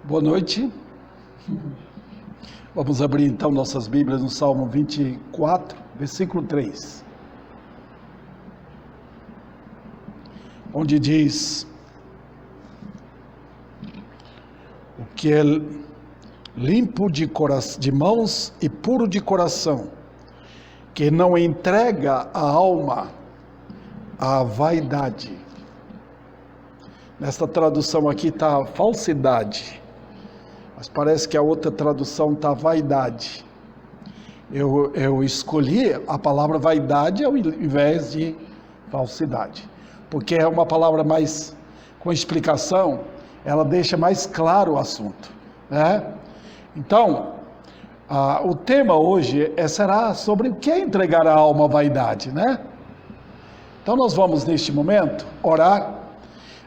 Boa noite. Vamos abrir então nossas Bíblias no Salmo 24, versículo 3. Onde diz: o que é limpo de mãos e puro de coração, que não entrega a alma à vaidade. Nesta tradução aqui está falsidade, mas parece que a outra tradução está vaidade. Eu escolhi a palavra vaidade ao invés de falsidade, porque é uma palavra mais com explicação, ela deixa mais claro o assunto, né? Então, o tema hoje será sobre o que é entregar a alma à vaidade, né? Então nós vamos neste momento orar.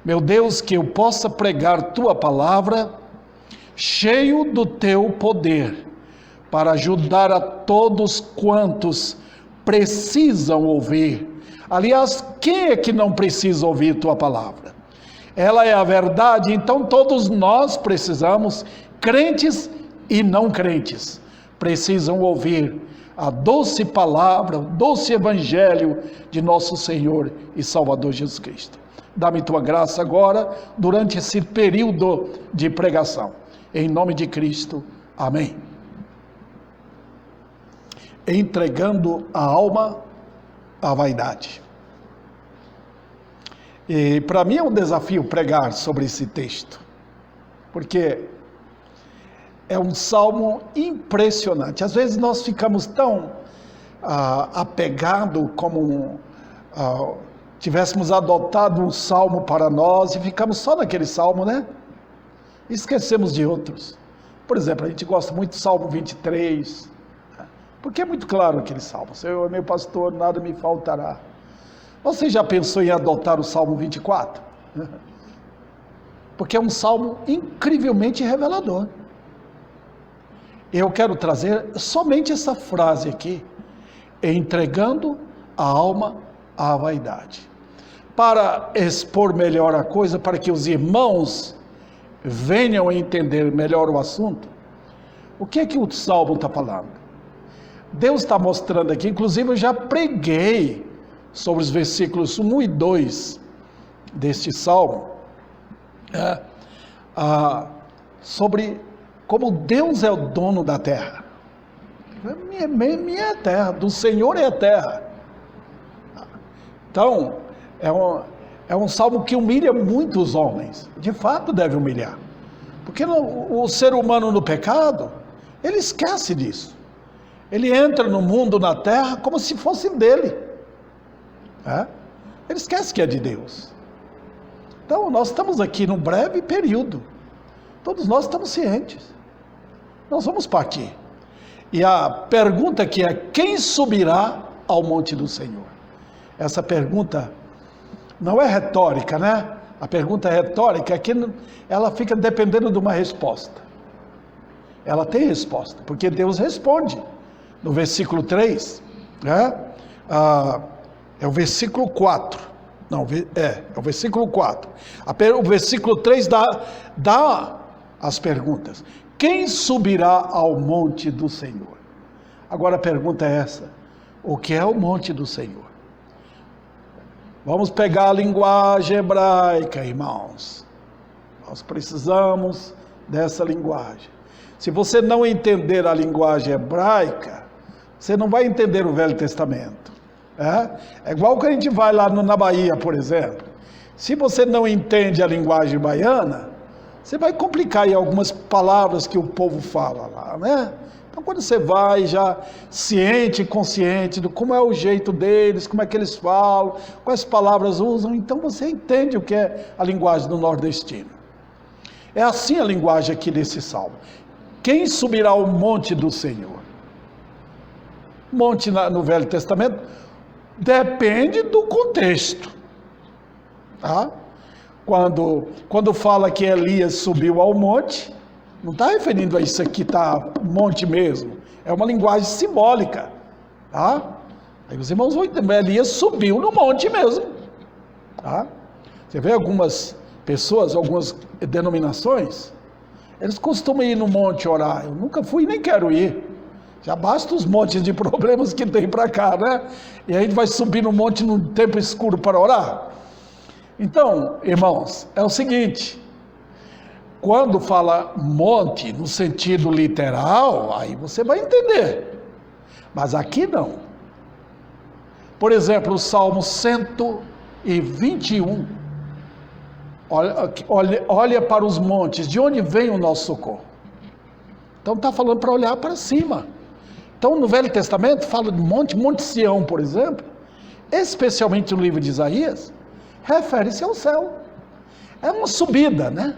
Meu Deus, que eu possa pregar tua palavra cheio do teu poder, para ajudar a todos quantos precisam ouvir. Aliás, quem é que não precisa ouvir tua palavra? Ela é a verdade, então todos nós precisamos, crentes e não crentes, precisam ouvir a doce palavra, o doce evangelho de nosso Senhor e Salvador Jesus Cristo. Dá-me tua graça agora, durante esse período de pregação. Em nome de Cristo, amém. Entregando a alma à vaidade. E para mim é um desafio pregar sobre esse texto, porque é um salmo impressionante. Às vezes nós ficamos tão apegados como tivéssemos adotado um salmo para nós e ficamos só naquele salmo, né? Esquecemos de outros. Por exemplo, a gente gosta muito do Salmo 23, porque é muito claro aquele salmo: Senhor é meu pastor, nada me faltará. Você já pensou em adotar o Salmo 24? Porque é um salmo incrivelmente revelador. Eu quero trazer somente essa frase aqui: entregando a alma à vaidade. Para expor melhor a coisa, para que os irmãos venham a entender melhor o assunto, o que é que o Salmo está falando? Deus está mostrando aqui, inclusive eu já preguei sobre os versículos 1 e 2 deste Salmo, sobre como Deus é o dono da terra. Minha é a terra, do Senhor é a terra. Então, é um salmo que humilha muito os homens. De fato deve humilhar. Porque o ser humano no pecado, ele esquece disso. Ele entra no mundo, na terra, como se fosse dele. Ele esquece que é de Deus. Então, nós estamos aqui num breve período. Todos nós estamos cientes. Nós vamos partir. E a pergunta aqui é: quem subirá ao monte do Senhor? Essa pergunta não é retórica, né? A pergunta retórica é que ela fica dependendo de uma resposta. Ela tem resposta, porque Deus responde. No versículo 3, né? É o versículo 4. Não, é o versículo 4. O versículo 3 dá as perguntas. Quem subirá ao monte do Senhor? Agora a pergunta é essa: o que é o monte do Senhor? Vamos pegar a linguagem hebraica, irmãos. Nós precisamos dessa linguagem. Se você não entender a linguagem hebraica, você não vai entender o Velho Testamento. É igual que a gente vai lá na Bahia, por exemplo. Se você não entende a linguagem baiana, você vai complicar aí algumas palavras que o povo fala lá, né? Então, quando você vai já ciente e consciente do como é o jeito deles, como é que eles falam, quais palavras usam, então você entende o que é a linguagem do nordestino. É assim a linguagem aqui desse salmo. Quem subirá ao monte do Senhor? Monte no Velho Testamento depende do contexto. Quando fala que Elias subiu ao monte, não está referindo a isso aqui, está monte mesmo. É uma linguagem simbólica. Aí os irmãos vão entender, Elias subiu no monte mesmo. Você vê algumas pessoas, algumas denominações, Eles costumam ir no monte orar. Eu nunca fui nem quero ir. Já basta os montes de problemas que tem para cá, né? E a gente vai subir no monte num tempo escuro para orar. Então, irmãos, é o seguinte: quando fala monte no sentido literal, aí você vai entender. Mas aqui não. Por exemplo, o Salmo 121. Olha para os montes, de onde vem o nosso socorro? Então está falando para olhar para cima. Então no Velho Testamento fala de Monte Sião, por exemplo, especialmente no livro de Isaías, refere-se ao céu. É uma subida, né?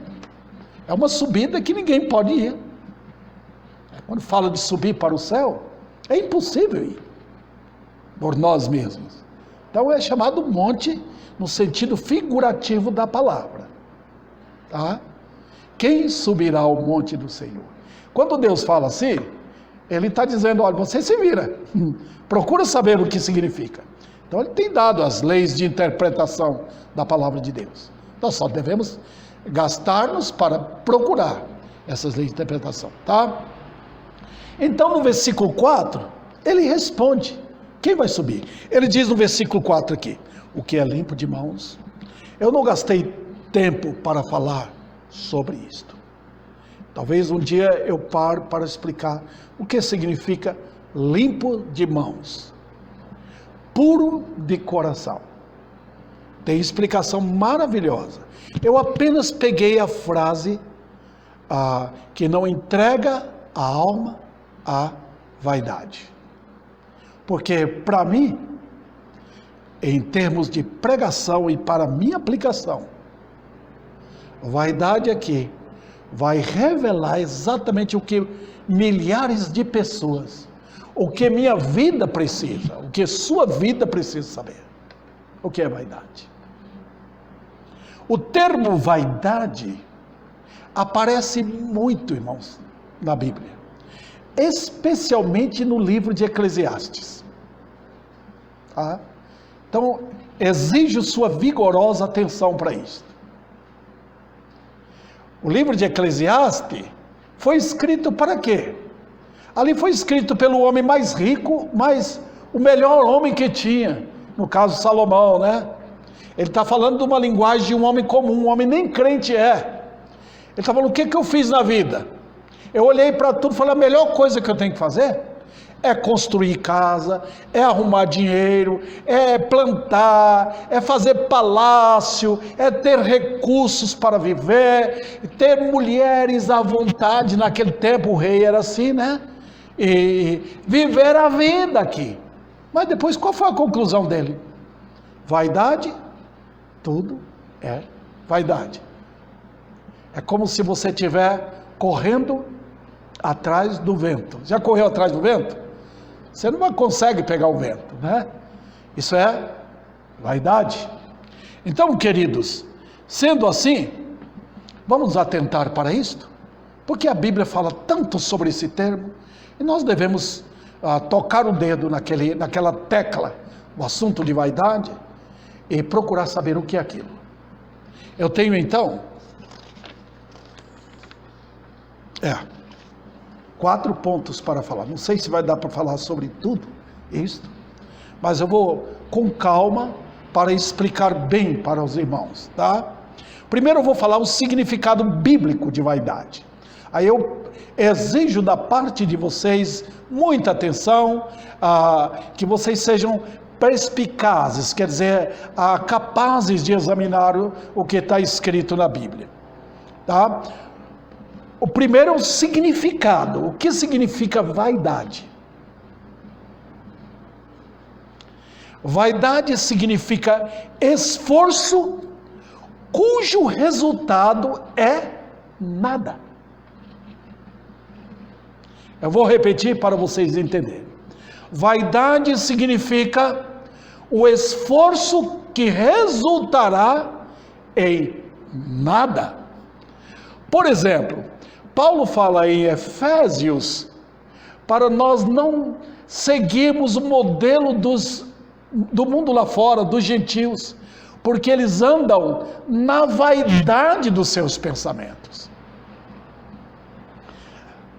É uma subida que ninguém pode ir. Quando fala de subir para o céu, é impossível ir por nós mesmos. Então é chamado monte no sentido figurativo da palavra. Tá? Quem subirá ao monte do Senhor? Quando Deus fala assim, Ele está dizendo, olha, você se vira, procura saber o que significa. Então Ele tem dado as leis de interpretação da palavra de Deus. Nós só devemos gastar-nos para procurar essas leis de interpretação. Tá? Então no versículo 4, Ele responde, quem vai subir? Ele diz no versículo 4 aqui, o que é limpo de mãos. Eu não gastei tempo para falar sobre isto. Talvez um dia eu pare para explicar o que significa limpo de mãos, puro de coração. Tem explicação maravilhosa. Eu apenas peguei a frase que não entrega a alma à vaidade. Porque para mim, em termos de pregação e para minha aplicação, vaidade aqui vai revelar exatamente o que milhares de pessoas, o que minha vida precisa, o que sua vida precisa saber. O que é vaidade? O termo vaidade aparece muito, irmãos, na Bíblia, especialmente no livro de Eclesiastes. Tá? Então, exijo sua vigorosa atenção para isso. O livro de Eclesiastes foi escrito para quê? Ali foi escrito pelo homem mais rico, mas o melhor homem que tinha, no caso Salomão, né? Ele está falando de uma linguagem de um homem comum, um homem nem crente é. Ele está falando, o que eu fiz na vida? Eu olhei para tudo e falei, a melhor coisa que eu tenho que fazer é construir casa, é arrumar dinheiro, é plantar, é fazer palácio, é ter recursos para viver, ter mulheres à vontade. Naquele tempo o rei era assim, né? E viver a vida aqui. Mas depois qual foi a conclusão dele? Vaidade, tudo é vaidade. É como se você estiver correndo atrás do vento. Já correu atrás do vento? Você não consegue pegar o vento, né? Isso é vaidade. Então, queridos, sendo assim, vamos atentar para isto, porque a Bíblia fala tanto sobre esse termo, e nós devemos tocar o dedo naquela tecla, o assunto de vaidade, e procurar saber o que é aquilo. Eu tenho então 4 pontos para falar. Não sei se vai dar para falar sobre tudo isto, mas eu vou com calma para explicar bem para os irmãos, tá? Primeiro eu vou falar o significado bíblico de vaidade. Aí eu exijo da parte de vocês muita atenção, que vocês sejam perspicazes, quer dizer, capazes de examinar o que está escrito na Bíblia, tá? O primeiro é o significado. O que significa vaidade? Vaidade significa esforço cujo resultado é nada. Eu vou repetir para vocês entenderem. Vaidade significa o esforço que resultará em nada. Por exemplo, Paulo fala em Efésios para nós não seguirmos o modelo do mundo lá fora, dos gentios, porque eles andam na vaidade dos seus pensamentos.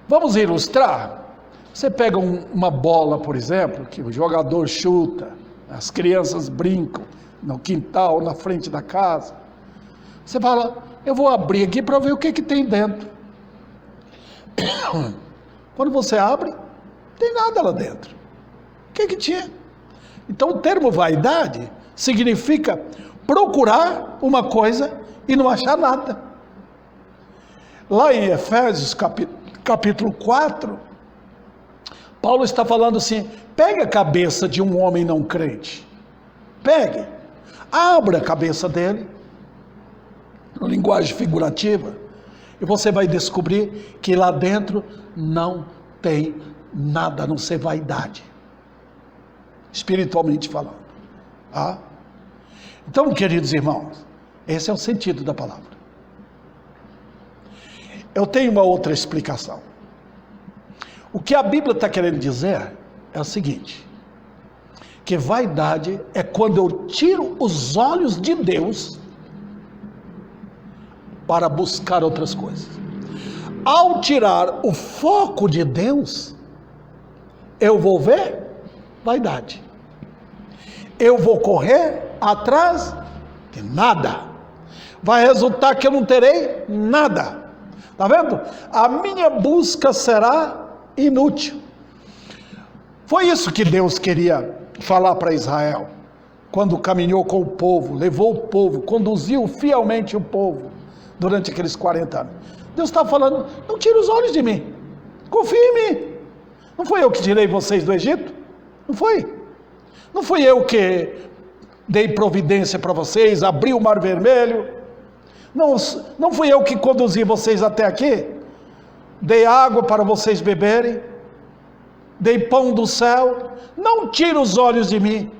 Vamos ilustrar. Você pega uma bola, por exemplo, que o jogador chuta, as crianças brincam no quintal, na frente da casa. Você fala, eu vou abrir aqui para ver o que tem dentro. Quando você abre, não tem nada lá dentro. O que tinha? Então o termo vaidade significa procurar uma coisa e não achar nada. Lá em Efésios capítulo 4, Paulo está falando assim, pegue a cabeça de um homem não crente, pegue, abra a cabeça dele, na linguagem figurativa, e você vai descobrir que lá dentro não tem nada a não ser vaidade, espiritualmente falando. Ah? Então, queridos irmãos, esse é o sentido da palavra. Eu tenho uma outra explicação. O que a Bíblia está querendo dizer é o seguinte, que vaidade é quando eu tiro os olhos de Deus para buscar outras coisas. Ao tirar o foco de Deus, eu vou ver vaidade. Eu vou correr atrás de nada. Vai resultar que eu não terei nada. Está vendo? A minha busca será inútil. Foi isso que Deus queria falar para Israel, quando caminhou com o povo, levou o povo, conduziu fielmente o povo, durante aqueles 40 anos. Deus está falando, não tire os olhos de mim, confie em mim. Não foi eu que tirei vocês do Egito? Não foi? Não fui eu que dei providência para vocês, abri o mar vermelho? Não fui eu que conduzi vocês até aqui? Dei água para vocês beberem? Dei pão do céu? Não tire os olhos de mim.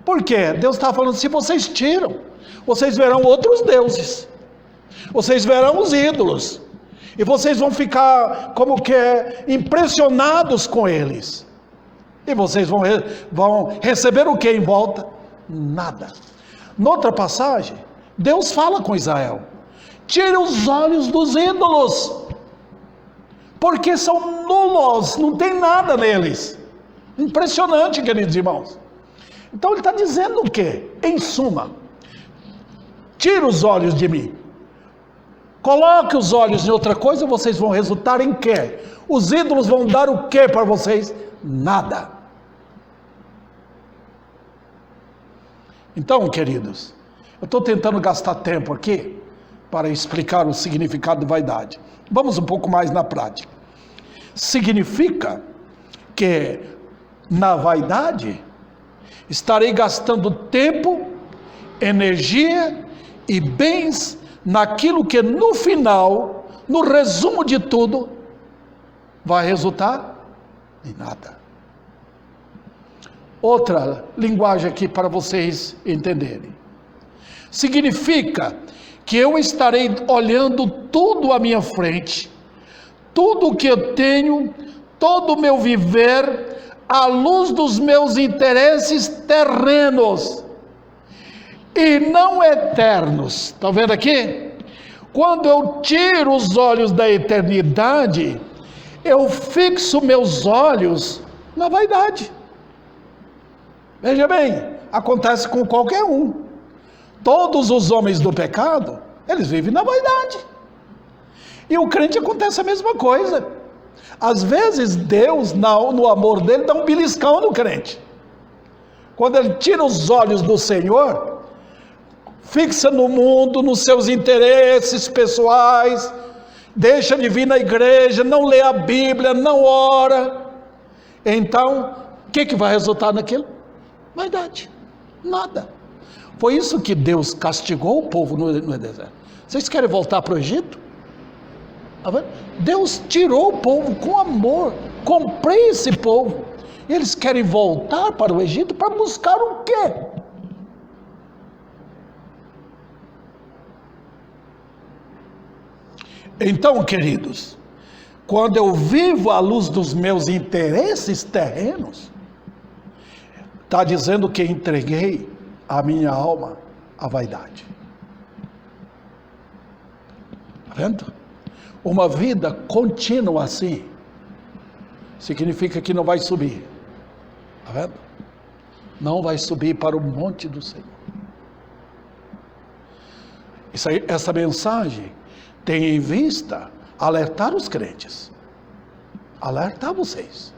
Por quê? Deus está falando, se vocês tiram, vocês verão outros deuses. Vocês verão os ídolos. E vocês vão ficar como que impressionados com eles. E vocês vão receber o que em volta? Nada. Noutra passagem, Deus fala com Israel, tire os olhos dos ídolos, porque são nulos, não tem nada neles. Impressionante, queridos irmãos. Então ele está dizendo o quê? Em suma, tire os olhos de mim, coloque os olhos em outra coisa, vocês vão resultar em quê? Os ídolos vão dar o quê para vocês? Nada. Então, queridos, eu estou tentando gastar tempo aqui para explicar o significado de vaidade. Vamos um pouco mais na prática. Significa que na vaidade estarei gastando tempo, energia e bens naquilo que no final, no resumo de tudo, vai resultar em nada. Outra linguagem aqui para vocês entenderem. Significa que eu estarei olhando tudo à minha frente, tudo o que eu tenho, todo o meu viver, à luz dos meus interesses terrenos e não eternos. Está vendo aqui? Quando eu tiro os olhos da eternidade, eu fixo meus olhos na vaidade. Veja bem, acontece com qualquer um. Todos os homens do pecado, eles vivem na vaidade. E o crente acontece a mesma coisa. Às vezes Deus, no amor dele, dá um beliscão no crente. Quando ele tira os olhos do Senhor, fixa no mundo, nos seus interesses pessoais, deixa de vir na igreja, não lê a Bíblia, não ora. Então, o que vai resultar naquilo? Vaidade. Nada. Foi isso que Deus castigou o povo no deserto. Vocês querem voltar para o Egito? Deus tirou o povo com amor. Comprei esse povo. Eles querem voltar para o Egito para buscar o quê? Então, queridos, quando eu vivo à luz dos meus interesses terrenos, está dizendo que entreguei a minha alma à vaidade. Está vendo? Uma vida contínua assim, significa que não vai subir. Está vendo? Não vai subir para o monte do Senhor. Essa mensagem tem em vista alertar os crentes, alertar vocês,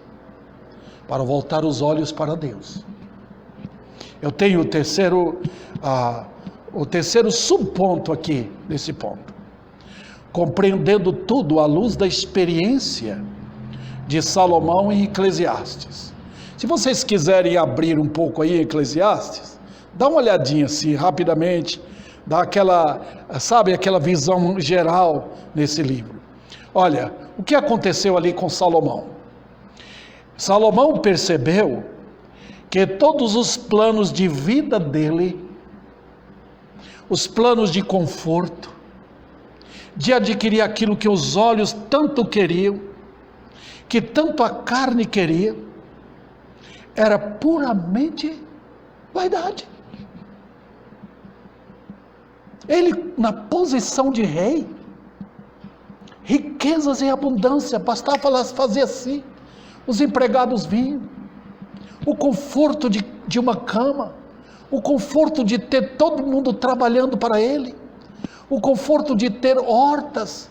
para voltar os olhos para Deus. Eu tenho o terceiro subponto aqui, nesse ponto. Compreendendo tudo à luz da experiência de Salomão em Eclesiastes. Se vocês quiserem abrir um pouco aí em Eclesiastes, dá uma olhadinha assim, rapidamente, dá aquela visão geral nesse livro. Olha, o que aconteceu ali com Salomão? Salomão percebeu que todos os planos de vida dele, os planos de conforto, de adquirir aquilo que os olhos tanto queriam, que tanto a carne queria, era puramente vaidade. Ele, na posição de rei, riquezas em abundância, bastava fazer assim, os empregados vinham, o conforto de uma cama, o conforto de ter todo mundo trabalhando para ele, o conforto de ter hortas,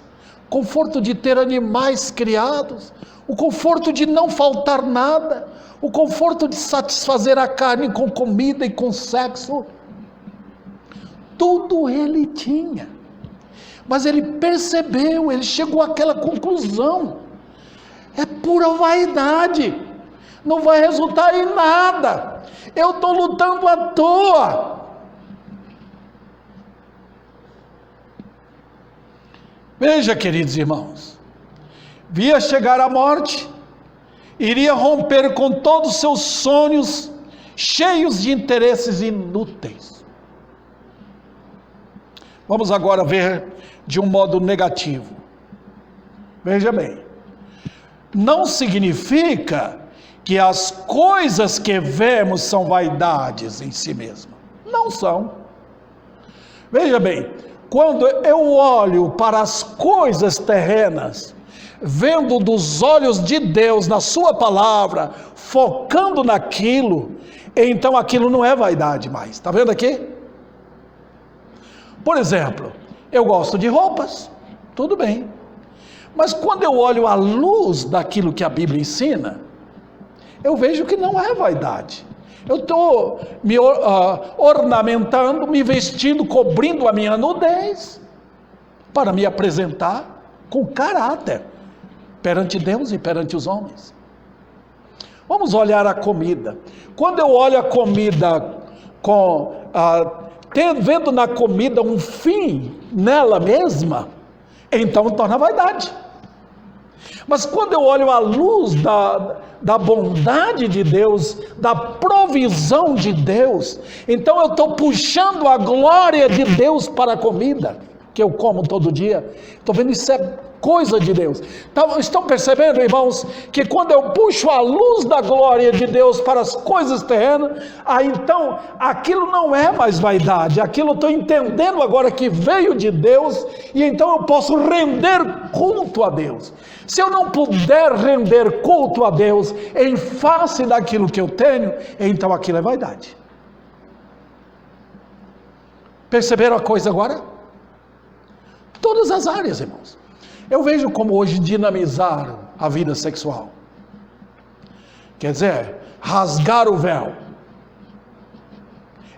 conforto de ter animais criados, o conforto de não faltar nada, o conforto de satisfazer a carne com comida e com sexo. Tudo ele tinha, mas ele percebeu, ele chegou àquela conclusão: é pura vaidade, não vai resultar em nada, eu estou lutando à toa. Veja, queridos irmãos, via chegar a morte, iria romper com todos os seus sonhos, cheios de interesses inúteis. Vamos agora ver de um modo negativo. Veja bem, não significa que as coisas que vemos são vaidades em si mesmas. Não são. Veja bem, quando eu olho para as coisas terrenas, vendo dos olhos de Deus na sua palavra, focando naquilo, então aquilo não é vaidade mais. Está vendo aqui? Por exemplo, eu gosto de roupas, tudo bem, mas quando eu olho à luz daquilo que a Bíblia ensina, eu vejo que não é vaidade. Eu estou me ornamentando, me vestindo, cobrindo a minha nudez, para me apresentar com caráter, perante Deus e perante os homens. Vamos olhar a comida. Quando eu olho a comida vendo na comida um fim nela mesma, então torna vaidade. Mas quando eu olho à luz da bondade de Deus, da provisão de Deus, então eu estou puxando a glória de Deus para a comida que eu como todo dia. Estou vendo, isso é coisa de Deus. Então, estão percebendo, irmãos, que quando eu puxo a luz da glória de Deus para as coisas terrenas, então aquilo não é mais vaidade, aquilo eu estou entendendo agora que veio de Deus, e então eu posso render culto a Deus. Se eu não puder render culto a Deus em face daquilo que eu tenho, então aquilo é vaidade. Perceberam a coisa agora? Todas as áreas, irmãos. Eu vejo como hoje dinamizar a vida sexual. Quer dizer, rasgar o véu.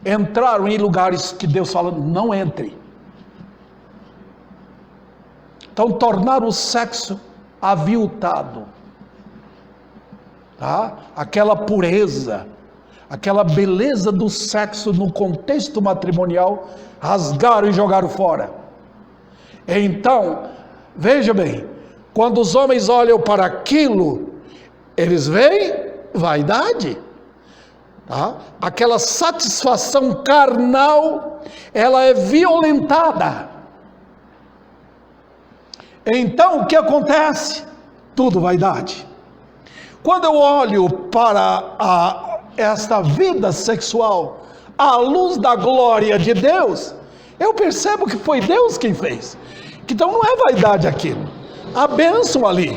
Entraram em lugares que Deus fala, não entre. Então, tornar o sexo aviltado. Tá? Aquela pureza, aquela beleza do sexo no contexto matrimonial, rasgaram e jogaram fora. Então, veja bem, quando os homens olham para aquilo, eles veem vaidade, tá? Aquela satisfação carnal, ela é violentada. Então, o que acontece? Tudo vaidade. Quando eu olho para esta vida sexual, à luz da glória de Deus, eu percebo que foi Deus quem fez. Então não é vaidade aquilo, a bênção ali.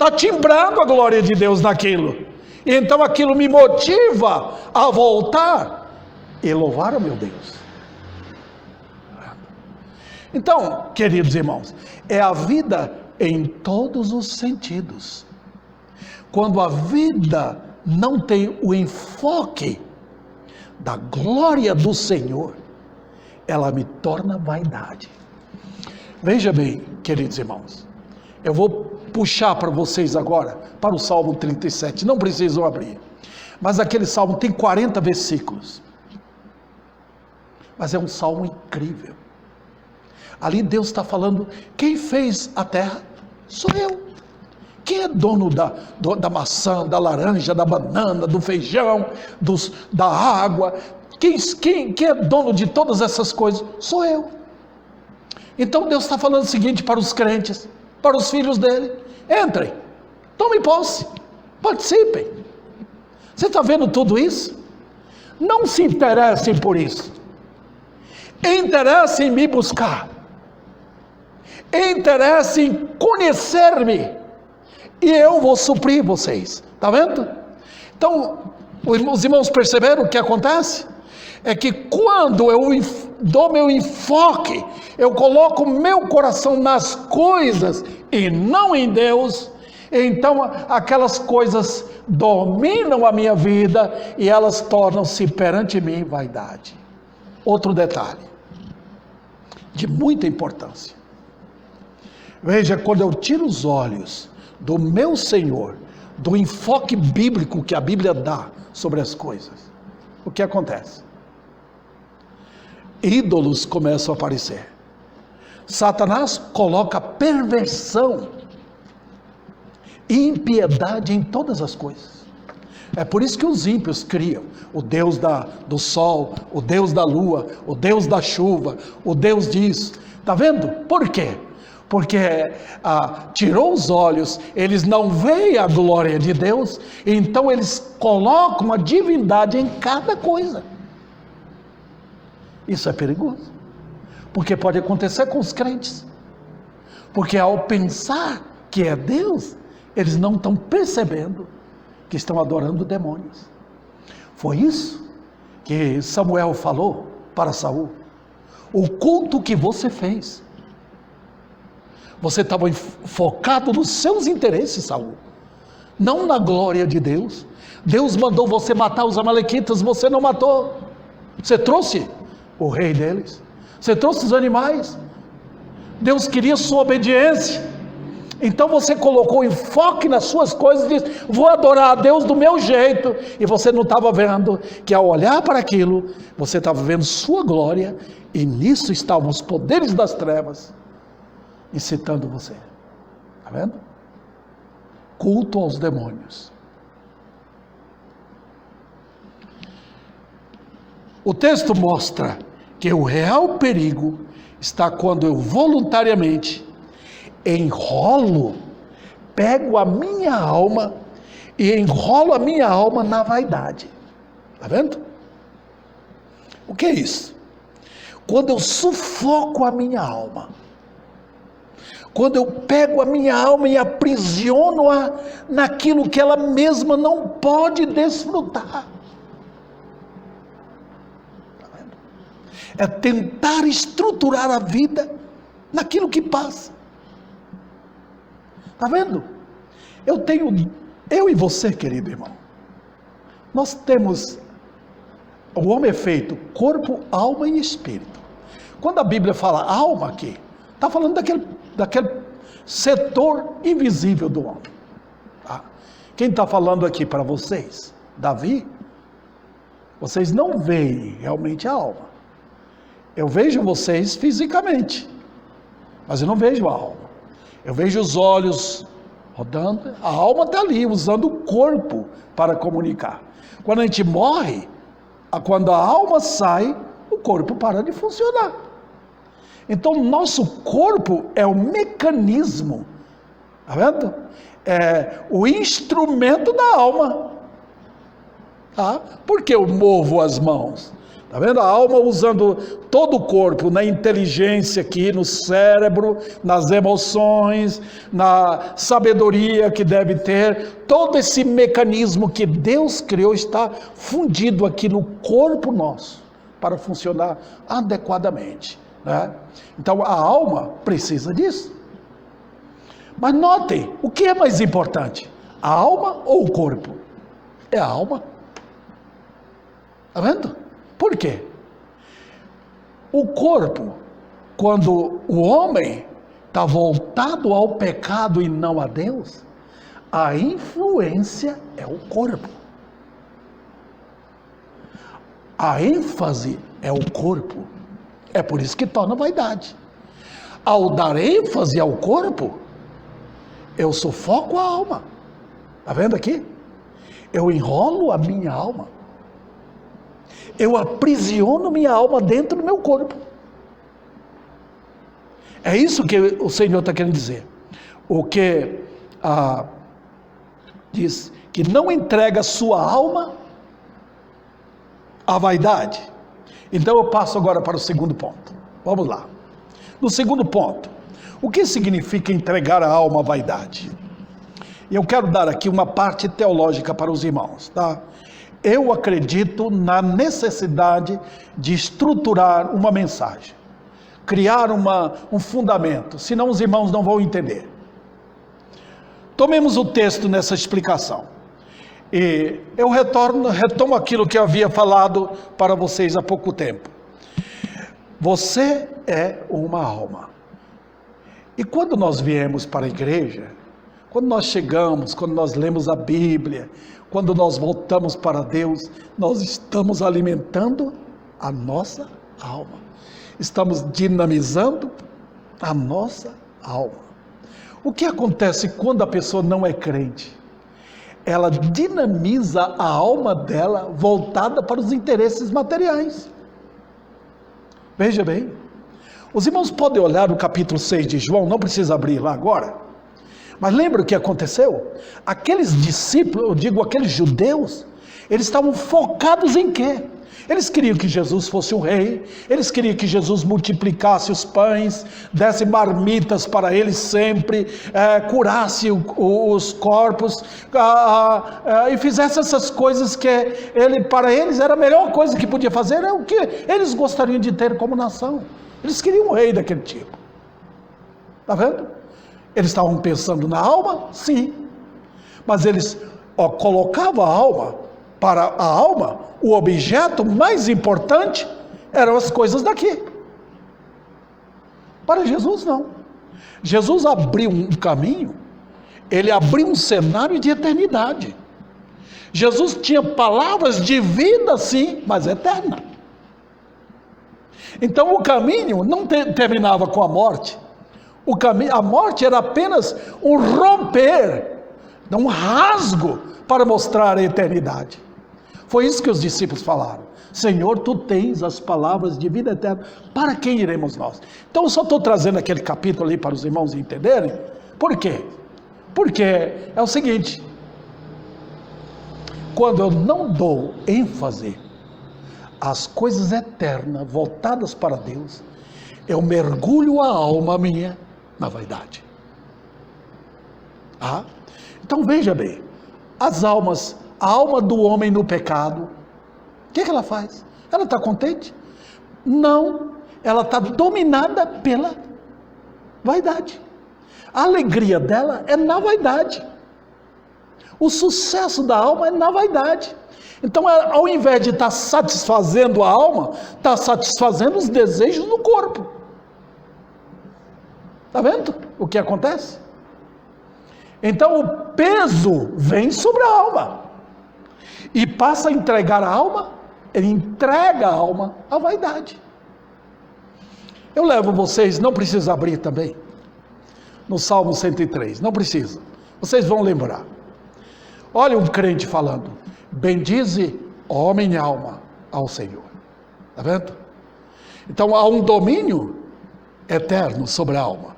está timbrando a glória de Deus naquilo. E então aquilo me motiva a voltar e louvar o meu Deus. Então, queridos irmãos, é a vida em todos os sentidos. Quando a vida não tem o enfoque da glória do Senhor, ela me torna vaidade. Veja bem, queridos irmãos, eu vou puxar para vocês agora, para o Salmo 37, não precisam abrir, mas aquele salmo tem 40 versículos, mas é um salmo incrível. Ali Deus está falando, quem fez a terra? Sou eu. Quem é dono da maçã, da laranja, da banana, do feijão, da água? Quem é dono de todas essas coisas? Sou eu. Então Deus está falando o seguinte para os crentes, para os filhos dele: entrem, tomem posse, participem. Você está vendo tudo isso? Não se interessem por isso. Interessem em me buscar. Interessem em conhecer-me. E eu vou suprir vocês. Está vendo? Então, os irmãos perceberam o que acontece? É que quando eu dou meu enfoque, eu coloco meu coração nas coisas e não em Deus, então aquelas coisas dominam a minha vida e elas tornam-se perante mim vaidade. Outro detalhe, de muita importância. Veja, quando eu tiro os olhos do meu Senhor, do enfoque bíblico que a Bíblia dá sobre as coisas, o que acontece? Ídolos começam a aparecer. Satanás coloca perversão e impiedade em todas as coisas. É por isso que os ímpios criam o Deus do sol, o Deus da lua, o Deus da chuva, o Deus disso. Está vendo? Por quê? Porque tirou os olhos, eles não veem a glória de Deus, então eles colocam a divindade em cada coisa. Isso é perigoso, porque pode acontecer com os crentes, porque ao pensar que é Deus, eles não estão percebendo que estão adorando demônios. Foi isso que Samuel falou para Saul: o culto que você fez, você estava focado nos seus interesses, Saul, não na glória de Deus. Deus mandou você matar os amalequitas, você não matou. Você trouxe o rei deles, você trouxe os animais. Deus queria sua obediência, então você colocou enfoque nas suas coisas e disse: vou adorar a Deus do meu jeito, e você não estava vendo que ao olhar para aquilo, você estava vendo sua glória, e nisso estavam os poderes das trevas incitando você. Está vendo? Culto aos demônios. O texto mostra que o real perigo está quando eu voluntariamente pego a minha alma e enrolo a minha alma na vaidade. Está vendo? O que é isso? Quando eu sufoco a minha alma, quando eu pego a minha alma e aprisiono-a naquilo que ela mesma não pode desfrutar. É tentar estruturar a vida naquilo que passa. Está vendo? Eu e você, querido irmão, nós temos, o homem é feito corpo, alma e espírito. Quando a Bíblia fala alma aqui, está falando daquele setor invisível do homem. Tá? Quem está falando aqui para vocês? Davi. Vocês não veem realmente a alma. Eu vejo vocês fisicamente, mas eu não vejo a alma. Eu vejo os olhos rodando, a alma está ali, usando o corpo para comunicar. Quando a gente morre, quando a alma sai, o corpo para de funcionar. Então, nosso corpo é o mecanismo, está vendo? É o instrumento da alma. Tá? Por que eu movo as mãos? Está vendo? A alma usando todo o corpo, na inteligência aqui, no cérebro, nas emoções, na sabedoria que deve ter. Todo esse mecanismo que Deus criou está fundido aqui no corpo nosso, para funcionar adequadamente, né? Então a alma precisa disso. Mas notem, o que é mais importante? A alma ou o corpo? É a alma. Está vendo? Por quê? O corpo, quando o homem está voltado ao pecado e não a Deus, a influência é o corpo. A ênfase é o corpo. É por isso que torna vaidade. Ao dar ênfase ao corpo, eu sufoco a alma. Está vendo aqui? Eu enrolo a minha alma. Eu aprisiono minha alma dentro do meu corpo. É isso que o Senhor está querendo dizer. O que diz que não entrega sua alma à vaidade. Então eu passo agora para o segundo ponto. Vamos lá. No segundo ponto, o que significa entregar a alma à vaidade? E eu quero dar aqui uma parte teológica para os irmãos, tá? Eu acredito na necessidade de estruturar uma mensagem, criar um fundamento, senão os irmãos não vão entender. Tomemos o texto nessa explicação. E eu retomo aquilo que eu havia falado para vocês há pouco tempo. Você é uma alma. E quando nós viemos para a igreja, quando nós chegamos, quando nós lemos a Bíblia, quando nós voltamos para Deus, nós estamos alimentando a nossa alma. Estamos dinamizando a nossa alma. O que acontece quando a pessoa não é crente? Ela dinamiza a alma dela voltada para os interesses materiais. Veja bem, os irmãos podem olhar no capítulo 6 de João, não precisa abrir lá agora. Mas lembra o que aconteceu? Aqueles discípulos, eu digo aqueles judeus, eles estavam focados em quê? Eles queriam que Jesus fosse o rei, eles queriam que Jesus multiplicasse os pães, desse marmitas para eles sempre, curasse os corpos, e fizesse essas coisas que para eles era a melhor coisa que podia fazer, é o que eles gostariam de ter como nação. Eles queriam um rei daquele tipo. Está vendo? Eles estavam pensando na alma? Sim. Mas eles colocavam a alma, para a alma, o objeto mais importante eram as coisas daqui. Para Jesus não. Jesus abriu um caminho, ele abriu um cenário de eternidade. Jesus tinha palavras de vida sim, mas eterna. Então o caminho não terminava com a morte. A morte era apenas um romper, um rasgo para mostrar a eternidade. Foi isso que os discípulos falaram. Senhor, tu tens as palavras de vida eterna, para quem iremos nós? Então eu só estou trazendo aquele capítulo ali para os irmãos entenderem. Por quê? Porque é o seguinte, quando eu não dou ênfase às coisas eternas voltadas para Deus, eu mergulho a alma minha na vaidade. Então veja bem, a alma do homem no pecado, o que ela faz? Ela está contente? Não, ela está dominada pela vaidade. A alegria dela é na vaidade. O sucesso da alma é na vaidade. Então, ao invés de estar satisfazendo a alma, está satisfazendo os desejos do corpo. Está vendo o que acontece? Então o peso vem sobre a alma e passa a entregar a alma, ele entrega a alma à vaidade. Eu levo vocês, não precisa abrir também, no Salmo 103, não precisa, vocês vão lembrar. Olha um crente falando, bendize, ó minha alma, ao Senhor. Está vendo? Então há um domínio eterno sobre a alma.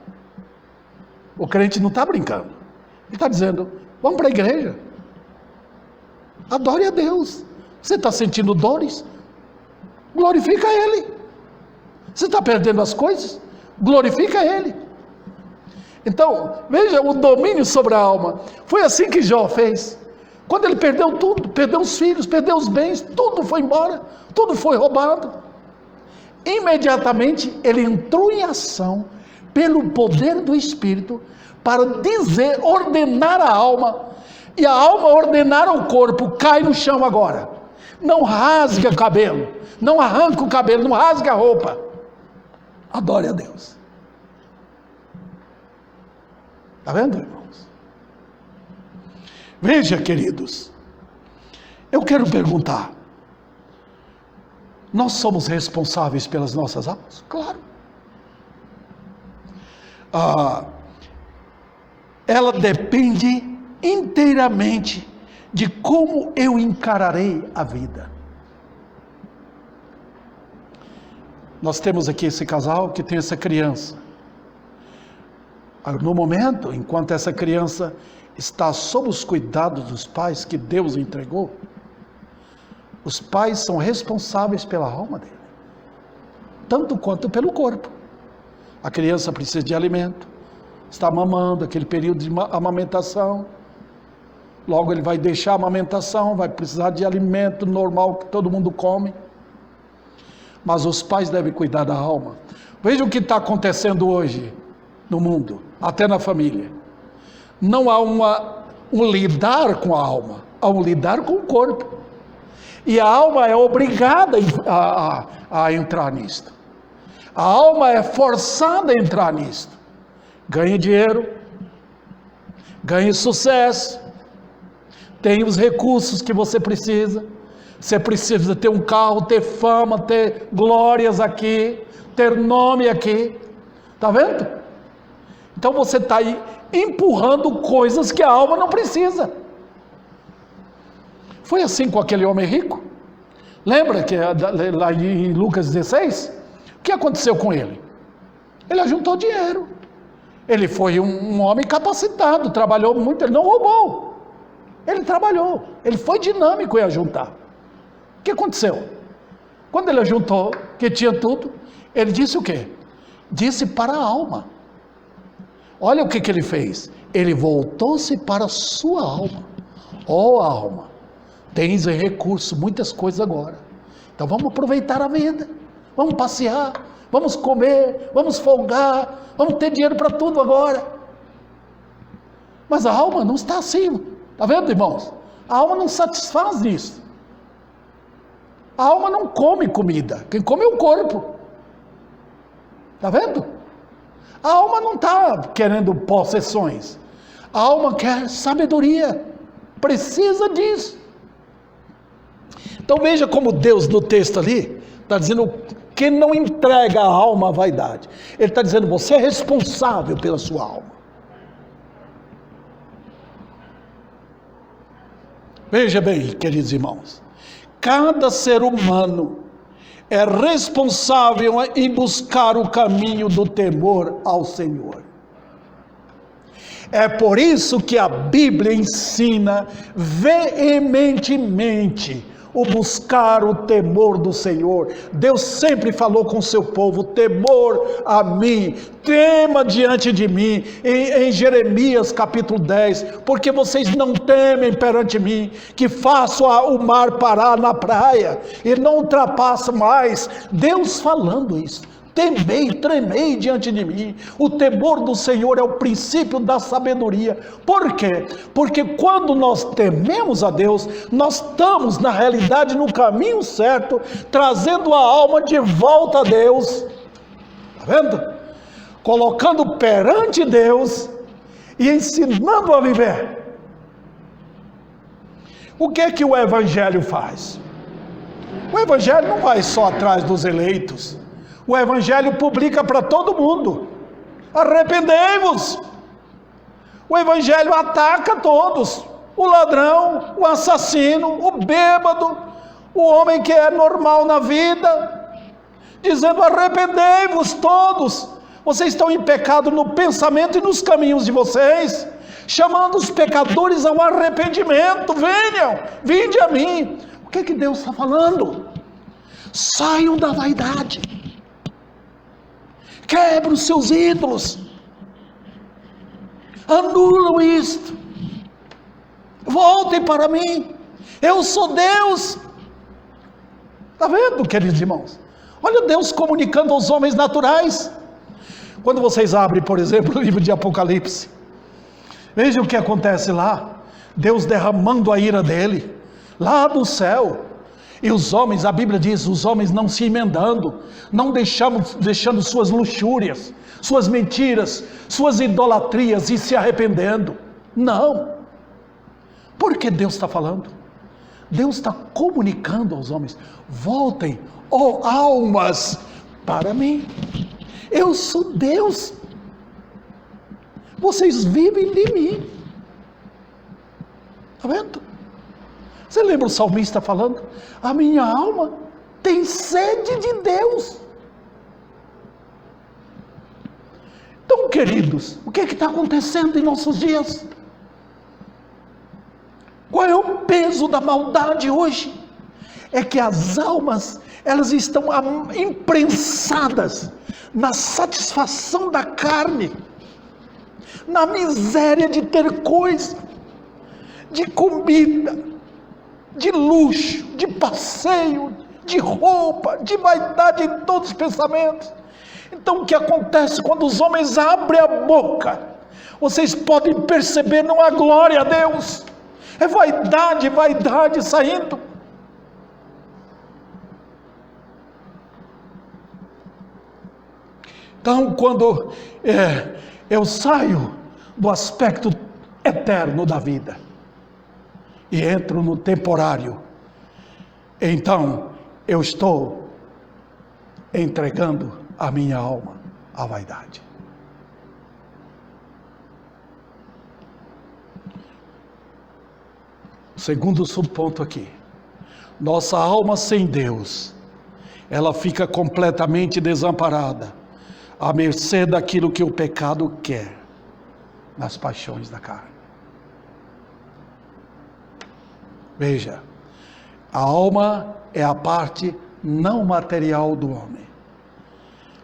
O crente não está brincando. Ele está dizendo, vamos para a igreja. Adore a Deus. Você está sentindo dores? glorifica Ele. Você está perdendo as coisas? Glorifica Ele. Então, veja o domínio sobre a alma. Foi assim que Jó fez. Quando ele perdeu tudo, perdeu os filhos, perdeu os bens, tudo foi embora, tudo foi roubado. Imediatamente ele entrou em ação pelo poder do Espírito para dizer, ordenar a alma, e a alma ordenar ao corpo: cai no chão agora, não rasgue o cabelo, não arranque o cabelo, não rasgue a roupa, adore a Deus. Está vendo, irmãos? Veja, queridos, eu quero perguntar: nós somos responsáveis pelas nossas almas? Claro. Ela depende inteiramente de como eu encararei a vida. Nós temos aqui esse casal que tem essa criança. No momento, enquanto essa criança está sob os cuidados dos pais que Deus entregou, os pais são responsáveis pela alma dele, tanto quanto pelo corpo. A criança precisa de alimento, está mamando, aquele período de amamentação, logo ele vai deixar a amamentação, vai precisar de alimento normal que todo mundo come, mas os pais devem cuidar da alma. Veja o que está acontecendo hoje no mundo, até na família. Não há um lidar com a alma, há um lidar com o corpo. E a alma é obrigada a entrar nisto. A alma é forçada a entrar nisto. Ganhe dinheiro, ganhe sucesso, tem os recursos que você precisa. Você precisa ter um carro, ter fama, ter glórias aqui, ter nome aqui. Está vendo? Então você está aí empurrando coisas que a alma não precisa. Foi assim com aquele homem rico. Lembra que lá em Lucas 16? O que aconteceu com ele? Ele ajuntou dinheiro. Ele foi um homem capacitado, trabalhou muito, ele não roubou. Ele trabalhou, ele foi dinâmico em ajuntar. O que aconteceu? Quando ele ajuntou, que tinha tudo, ele disse o quê? Disse para a alma. Olha o que ele fez. Ele voltou-se para a sua alma. Ó alma, tens recurso, muitas coisas agora. Então vamos aproveitar a vida. Vamos passear, vamos comer, vamos folgar, vamos ter dinheiro para tudo agora. Mas a alma não está assim. Está vendo, irmãos? A alma não satisfaz nisso. A alma não come comida. Quem come é o corpo. Está vendo? A alma não está querendo possessões. A alma quer sabedoria. Precisa disso. Então veja como Deus no texto ali está dizendo que não entrega a alma à vaidade. Ele está dizendo: você é responsável pela sua alma. Veja bem, queridos irmãos, cada ser humano é responsável em buscar o caminho do temor ao Senhor. É por isso que a Bíblia ensina veementemente o buscar o temor do Senhor. Deus sempre falou com o seu povo: temor a mim, tema diante de mim, em Jeremias capítulo 10, porque vocês não temem perante mim, que faço o mar parar na praia, e não ultrapassa mais. Deus falando isso. Temei, tremei diante de mim. O temor do Senhor é o princípio da sabedoria. Por quê? Porque quando nós tememos a Deus, nós estamos na realidade no caminho certo, trazendo a alma de volta a Deus. Está vendo? Colocando perante Deus e ensinando a viver. O que é que o Evangelho faz? O Evangelho não vai só atrás dos eleitos. O Evangelho publica para todo mundo: arrependei-vos. O Evangelho ataca todos: o ladrão, o assassino, o bêbado, o homem que é normal na vida, dizendo: arrependei-vos todos. Vocês estão em pecado no pensamento e nos caminhos de vocês, chamando os pecadores ao arrependimento. Venham, vinde a mim. O que Deus está falando? Saiam da vaidade. Quebre os seus ídolos. Anulam isto. Voltem para mim. Eu sou Deus. Está vendo, queridos irmãos? Olha Deus comunicando aos homens naturais. Quando vocês abrem, por exemplo, o livro de Apocalipse, vejam o que acontece lá. Deus derramando a ira dele, lá do céu. E os homens, a Bíblia diz, os homens não se emendando, não deixando suas luxúrias, suas mentiras, suas idolatrias e se arrependendo. Não. Por que Deus está falando? Deus está comunicando aos homens: voltem, ó almas, para mim. Eu sou Deus. Vocês vivem de mim. Está vendo? Você lembra o salmista falando? A minha alma tem sede de Deus. Então, queridos, o que está acontecendo em nossos dias? Qual é o peso da maldade hoje? É que as almas, elas estão imprensadas na satisfação da carne, na miséria de ter coisa, de comida, de luxo, de passeio, de roupa, de vaidade em todos os pensamentos. Então o que acontece quando os homens abrem a boca? Vocês podem perceber, não há glória a Deus, é vaidade, vaidade saindo. Então quando eu saio do aspecto eterno da vida e entro no temporário, então eu estou entregando a minha alma à vaidade. Segundo subponto aqui, nossa alma sem Deus, ela fica completamente desamparada, à mercê daquilo que o pecado quer, nas paixões da carne. Veja, a alma é a parte não material do homem,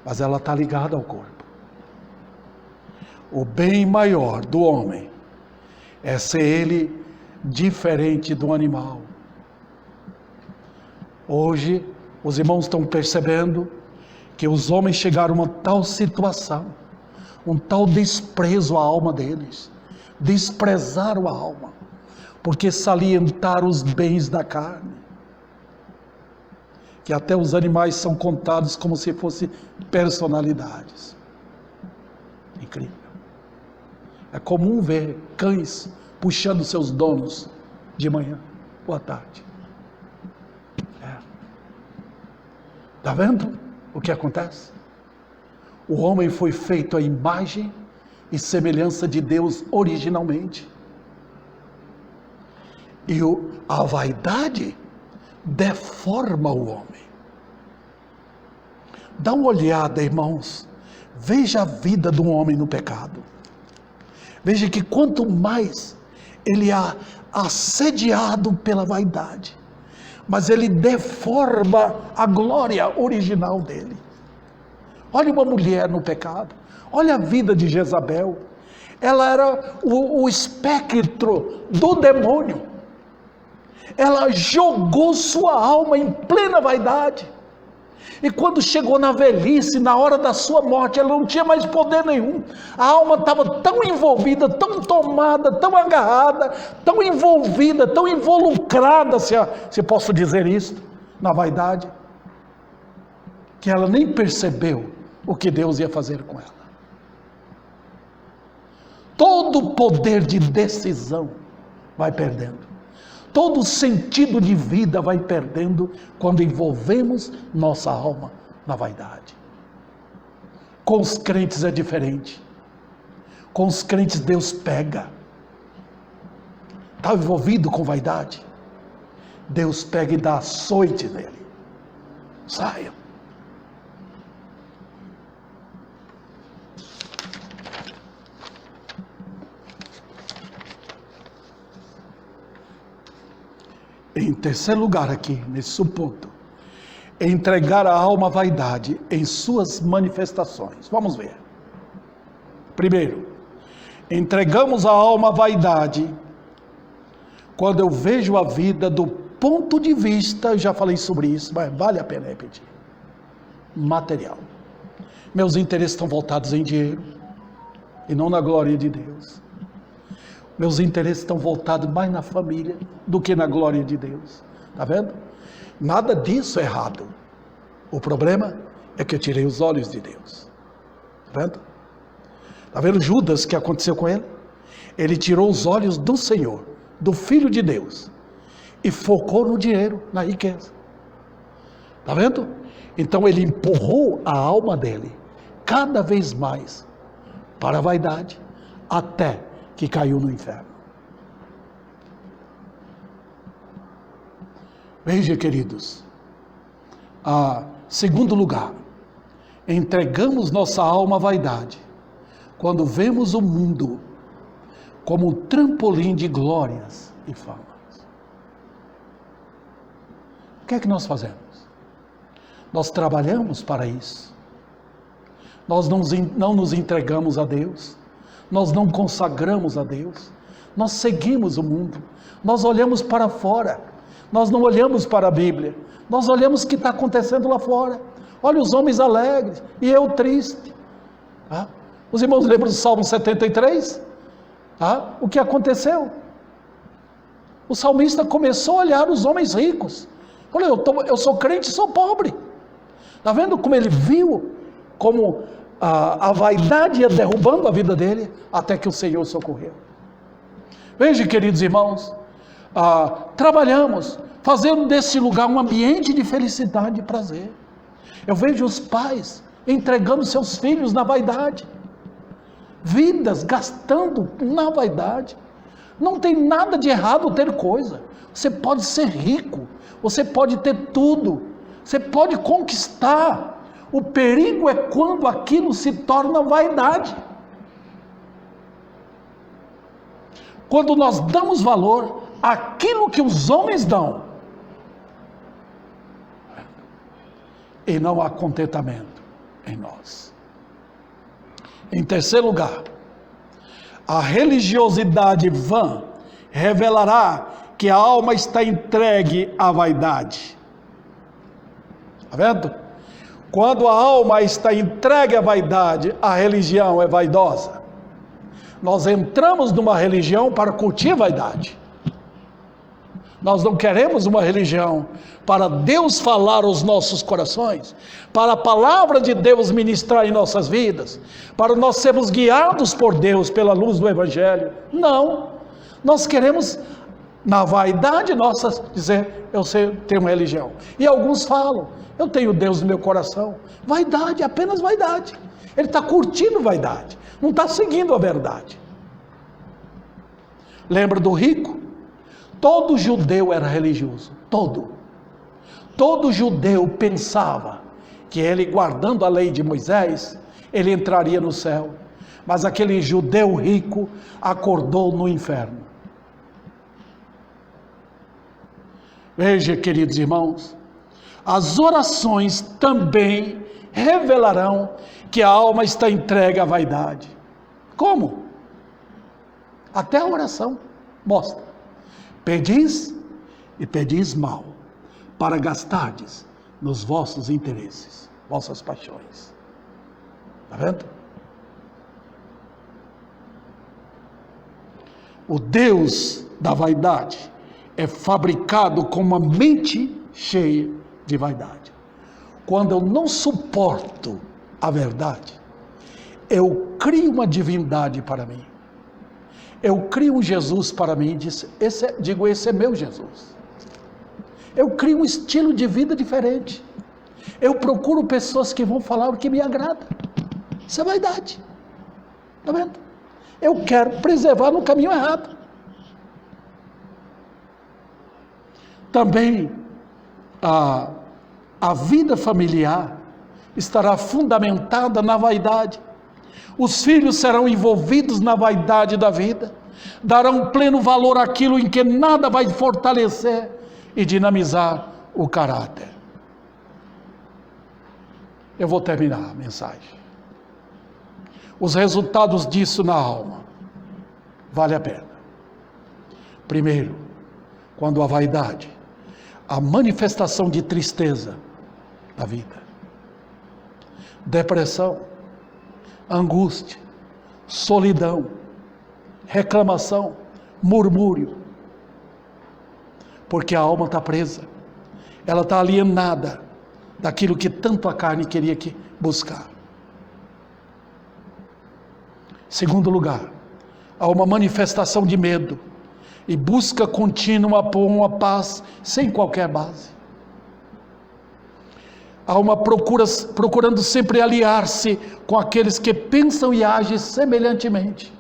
mas ela está ligada ao corpo. O bem maior do homem é ser ele diferente do animal. Hoje, os irmãos estão percebendo que os homens chegaram a uma tal situação, um tal desprezo à alma deles, desprezaram a alma, porque salientaram os bens da carne, que até os animais são contados como se fossem personalidades. Incrível. É comum ver cães puxando seus donos de manhã ou à tarde. Está vendo o que acontece? O homem foi feito à imagem e semelhança de Deus originalmente. E a vaidade deforma o homem. Dá uma olhada, irmãos. Veja a vida de um homem no pecado. Veja que quanto mais ele é assediado pela vaidade, mas ele deforma a glória original dele. Olha uma mulher no pecado. Olha a vida de Jezabel. Ela era o espectro do demônio. Ela jogou sua alma em plena vaidade. E quando chegou na velhice, na hora da sua morte, ela não tinha mais poder nenhum. A alma estava tão envolvida, tão tomada, tão agarrada, tão envolvida, tão involucrada, se posso dizer isso, na vaidade, que ela nem percebeu o que Deus ia fazer com ela. Todo o poder de decisão vai perdendo. Todo o sentido de vida vai perdendo quando envolvemos nossa alma na vaidade. Com os crentes é diferente. Com os crentes Deus pega. Está envolvido com vaidade? Deus pega e dá açoite nele. Saia. Em terceiro lugar aqui, nesse subponto, entregar a alma à vaidade em suas manifestações. Vamos ver. Primeiro, entregamos a alma à vaidade quando eu vejo a vida do ponto de vista, eu já falei sobre isso, mas vale a pena repetir, material. Meus interesses estão voltados em dinheiro e não na glória de Deus. Meus interesses estão voltados mais na família do que na glória de Deus. Está vendo? Nada disso é errado. O problema é que eu tirei os olhos de Deus. Está vendo? Está vendo Judas, que aconteceu com ele? Ele tirou os olhos do Senhor, do Filho de Deus, e focou no dinheiro, na riqueza. Está vendo? Então ele empurrou a alma dele cada vez mais para a vaidade, até que caiu no inferno. Veja, queridos, segundo lugar, entregamos nossa alma à vaidade quando vemos o mundo como um trampolim de glórias e famas. O que é que nós fazemos? Nós trabalhamos para isso. Nós não nos entregamos a Deus. Nós não consagramos a Deus. Nós seguimos o mundo. Nós olhamos para fora. Nós não olhamos para a Bíblia. Nós olhamos o que está acontecendo lá fora. Olha os homens alegres e eu triste. Os irmãos lembram do Salmo 73? O que aconteceu? O salmista começou a olhar os homens ricos. Olha, eu sou crente e sou pobre. Está vendo como ele viu como a vaidade ia derrubando a vida dele, até que o Senhor socorreu. Veja, queridos irmãos, trabalhamos, fazendo desse lugar um ambiente de felicidade e prazer. Eu vejo os pais entregando seus filhos na vaidade, vidas gastando na vaidade. Não tem nada de errado ter coisa. Você pode ser rico, você pode ter tudo, você pode conquistar. O perigo é quando aquilo se torna vaidade. Quando nós damos valor àquilo que os homens dão, e não há contentamento em nós. Em terceiro lugar, a religiosidade vã revelará que a alma está entregue à vaidade. Está vendo? Quando a alma está entregue à vaidade, a religião é vaidosa. Nós entramos numa religião para curtir vaidade. Nós não queremos uma religião para Deus falar aos nossos corações, para a palavra de Deus ministrar em nossas vidas, para nós sermos guiados por Deus pela luz do Evangelho. Não, nós queremos na vaidade nossa dizer, eu tenho uma religião. E alguns falam, eu tenho Deus no meu coração. Vaidade, apenas vaidade. Ele está curtindo vaidade, não está seguindo a verdade. Lembra do rico? Todo judeu era religioso, todo judeu pensava que ele, guardando a lei de Moisés, ele entraria no céu, mas aquele judeu rico acordou no inferno. Veja, queridos irmãos, as orações também revelarão que a alma está entregue à vaidade. Como? Até a oração mostra. Pedis e pedis mal, para gastardes nos vossos interesses, vossas paixões. Está vendo? O Deus da vaidade é fabricado com uma mente cheia de vaidade. Quando eu não suporto a verdade, eu crio uma divindade para mim. Eu crio um Jesus para mim, esse é meu Jesus. Eu crio um estilo de vida diferente. Eu procuro pessoas que vão falar o que me agrada. Isso é vaidade. Está vendo? Eu quero preservar no caminho errado. Também a vida familiar estará fundamentada na vaidade. Os filhos serão envolvidos na vaidade da vida, darão pleno valor àquilo em que nada vai fortalecer e dinamizar o caráter. Eu vou terminar a mensagem. Os resultados disso na alma. Vale a pena. Primeiro, quando a vaidade, a manifestação de tristeza da vida, depressão, angústia, solidão, reclamação, murmúrio, porque a alma está presa, ela está alienada daquilo que tanto a carne queria buscar. Segundo lugar, há uma manifestação de medo e busca contínua por uma paz sem qualquer base. Há uma procurando sempre aliar-se com aqueles que pensam e agem semelhantemente.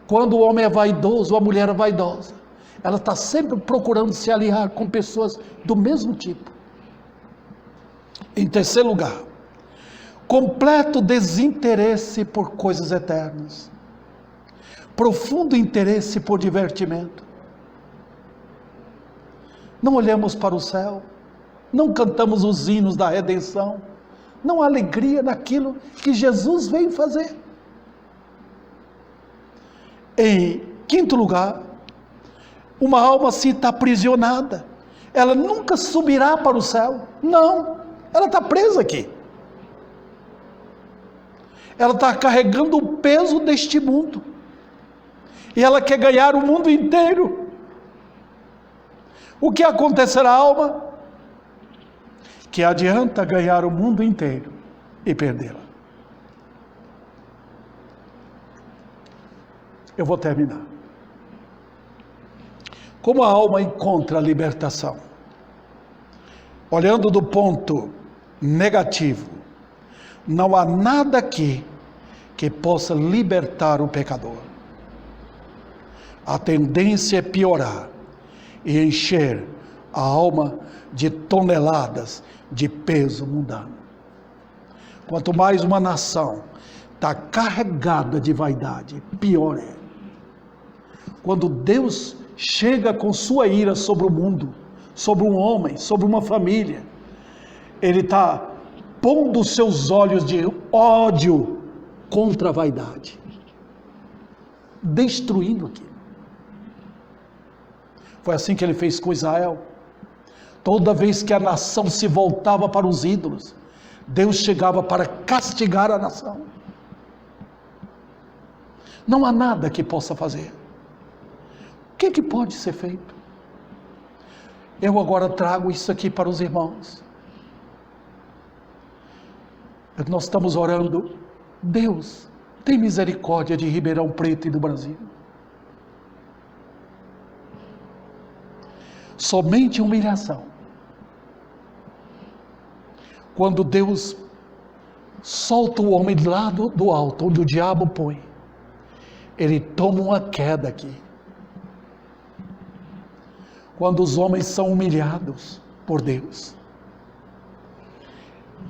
Quando o homem é vaidoso, a mulher é vaidosa, ela está sempre procurando se aliar com pessoas do mesmo tipo. Em terceiro lugar, completo desinteresse por coisas eternas, profundo interesse por divertimento. Não olhamos para o céu, não cantamos os hinos da redenção, não há alegria naquilo que Jesus veio fazer. Em quinto lugar, uma alma assim está aprisionada, ela nunca subirá para o céu, não, ela está presa aqui. Ela está carregando o peso deste mundo, e ela quer ganhar o mundo inteiro. O que acontecerá à alma? Que adianta ganhar o mundo inteiro e perdê-la. Eu vou terminar. Como a alma encontra a libertação? Olhando do ponto negativo, não há nada aqui que possa libertar o pecador. A tendência é piorar e encher a alma de toneladas de peso mundano. Quanto mais uma nação está carregada de vaidade, pior é. Quando Deus chega com sua ira sobre o mundo, sobre um homem, sobre uma família, Ele está pondo os seus olhos de ódio contra a vaidade, destruindo aquilo. Foi assim que Ele fez com Israel. Toda vez que a nação se voltava para os ídolos, Deus chegava para castigar a nação. Não há nada que possa fazer. O que pode ser feito? Eu agora trago isso aqui para os irmãos. Nós estamos orando, Deus, tem misericórdia de Ribeirão Preto e do Brasil. Somente humilhação. Quando Deus solta o homem lá do alto, onde o diabo põe, ele toma uma queda aqui. Quando os homens são humilhados por Deus,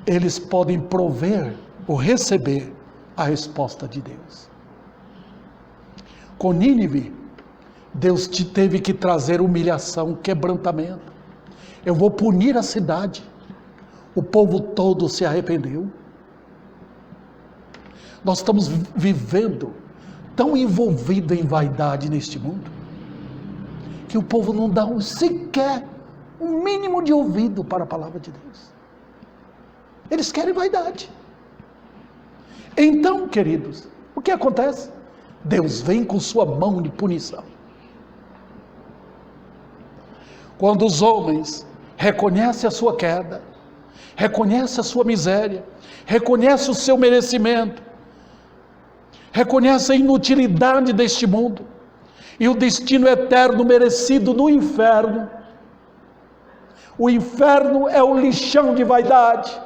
eles podem prover ou receber a resposta de Deus. Com Nínive, Deus teve que trazer humilhação, quebrantamento. Eu vou punir a cidade. O povo todo se arrependeu. Nós estamos vivendo tão envolvido em vaidade neste mundo, que o povo não dá sequer um mínimo de ouvido para a palavra de Deus. Eles querem vaidade. Então, queridos, o que acontece? Deus vem com sua mão de punição. Quando os homens reconhecem a sua queda, reconhecem a sua miséria, reconhecem o seu merecimento, reconhecem a inutilidade deste mundo, e o destino eterno merecido no inferno. O inferno é o lixão de vaidade.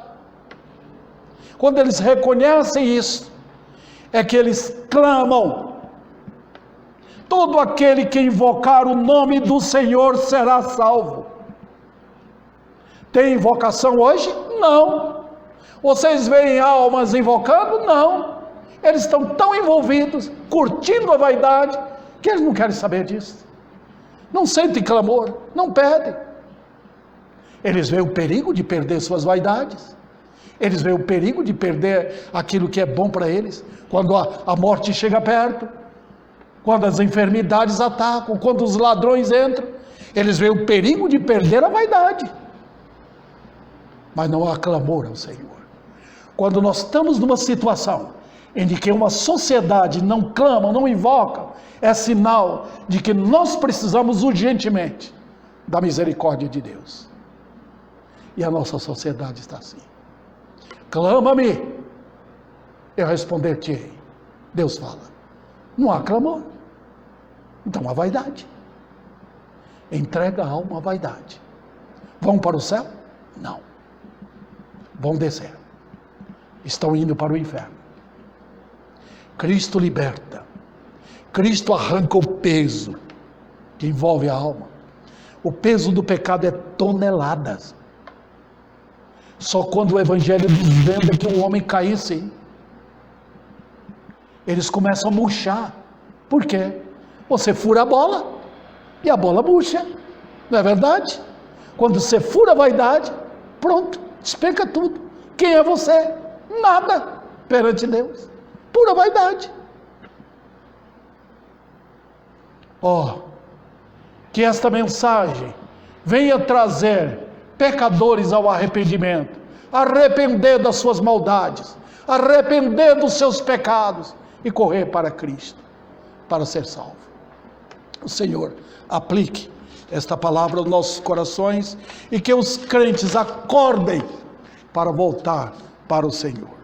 Quando eles reconhecem isso, é que eles clamam: todo aquele que invocar o nome do Senhor será salvo. Tem invocação hoje? Não. Vocês veem almas invocando? Não. Eles estão tão envolvidos, curtindo a vaidade, que eles não querem saber disso. Não sentem clamor, não pedem. Eles veem o perigo de perder suas vaidades. Eles veem o perigo de perder aquilo que é bom para eles, quando a morte chega perto, quando as enfermidades atacam, quando os ladrões entram. Eles veem o perigo de perder a vaidade. Mas não há clamor ao Senhor. Quando nós estamos numa situação em que uma sociedade não clama, não invoca, é sinal de que nós precisamos urgentemente da misericórdia de Deus. E a nossa sociedade está assim. Clama-me, eu responder-te-ei. Deus fala. Não há clamor. Então há vaidade. Entrega a alma à vaidade. Vão para o céu? Não. Vão descer. Estão indo para o inferno. Cristo liberta. Cristo arranca o peso que envolve a alma. O peso do pecado é toneladas. Só quando o Evangelho nos lembra que um homem caísse, eles começam a murchar. Por quê? Você fura a bola e a bola murcha. Não é verdade? Quando você fura a vaidade, pronto, despenca tudo. Quem é você? Nada perante Deus. Pura vaidade. Que esta mensagem venha trazer pecadores ao arrependimento, arrepender das suas maldades, arrepender dos seus pecados e correr para Cristo, para ser salvo. O Senhor aplique esta palavra aos nossos corações e que os crentes acordem para voltar para o Senhor.